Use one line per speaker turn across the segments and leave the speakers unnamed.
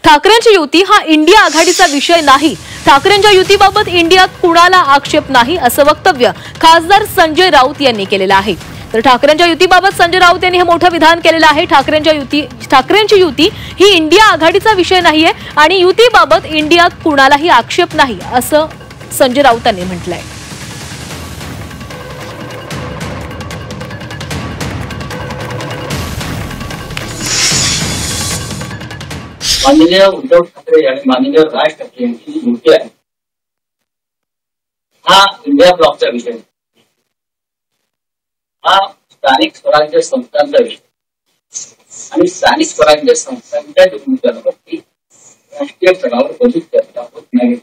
ठाकरेंची युती हा इंडिया आघाडीचा विषय नाही, ठाकरेंच्या युतीबाबत इंडियात कुणाला आक्षेप नाही असं वक्तव्य खासदार संजय राऊत यांनी केलेलं आहे। तर ठाकरेंच्या युतीबाबत संजय राऊत यांनी हे मोठं विधान केलेलं आहे। ठाकरेंची युती ही इंडिया आघाडीचा विषय नाहीये आणि युतीबाबत इंडियात कुणालाही आक्षेप नाही असं संजय राऊतांनी म्हटलंय।
माननीय उद्धव ठाकरे आणि माननीय राज ठाकरे यांची युती आहे हा इंडिया ब्लॉकचा विषय, हा स्थानिक स्वराज्य संस्थांचा विषय आणि स्थानिक स्वराज्य संस्थांच्या निवडणुकांवरती राष्ट्रीय स्तरावर कधीच चर्चा होत नाही।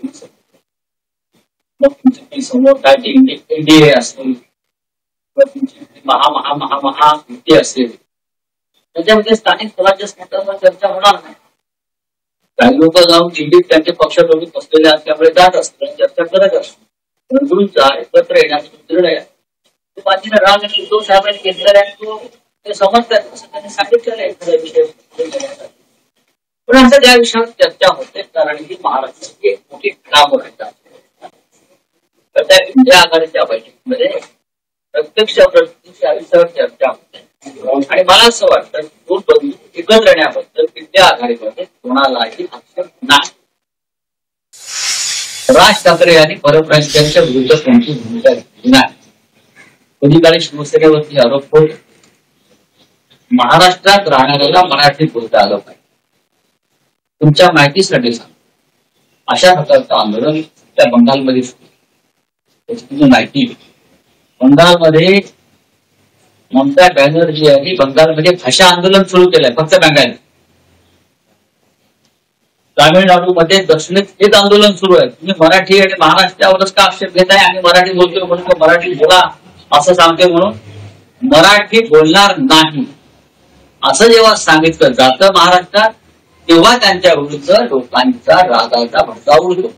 मग तुमची समोर काय एनडीए असेल किंवा तुमची महा युती असेल त्याच्यामध्ये स्थानिक स्वराज्य संस्थांवर चर्चा होणार नाही। काही लोक जाऊन दिल्लीत त्यांचे पक्षाप्रमुख बसलेले असल्यामुळे जात असतात, चर्चा करत असतात। बंधूंचा एकत्र येण्याचा निर्णय माननीय राज आणि उद्धव साहेबांनी घेतलेला आहे तो समजतात असं त्यांनी सांगितलेलं आहे एखाद्या विषय। पण असं त्या विषयावर चर्चा होते कारण की महाराष्ट्राची एक मोठी कामं राहतात। तर त्या इंडिया आघाडीच्या बैठकीमध्ये प्रत्यक्ष या विषयावर चर्चा होते आणि मला असं वाटतं दोन बंधू एकत्र येण्याबद्दल इंडिया आघाडीमध्ये कोणालाही आक्षेप नाही। राज ठाकरे यांनी परप्रांतीयांच्या विरुद्ध कोणती भूमिका घेतली नाही। कधी काळी शिवसेनेवरती आरोप होते, महाराष्ट्रात राहणाऱ्याला मराठीत बोलता आलं पाहिजे। तुमच्या माहितीसाठी सांग, अशा प्रकारचं आंदोलन त्या बंगालमध्ये त्याची माहिती बंगालमध्ये ममता बॅनर्जी यांनी बंगालमध्ये भाषा आंदोलन सुरू केलंय, फक्त बंगाल। तामिळनाडूमध्ये दक्षिणेत हेच आंदोलन सुरू आहे। तुम्ही मराठी आणि महाराष्ट्रावरच का आक्षेप घेताय आणि मराठी बोलतोय म्हणून मराठी बोला असं सांगते म्हणून मराठी बोलणार नाही असं जेव्हा सांगितलं जातं महाराष्ट्रात तेव्हा त्यांच्या विरुद्ध लोकांचा रागाचा भडका उडतो।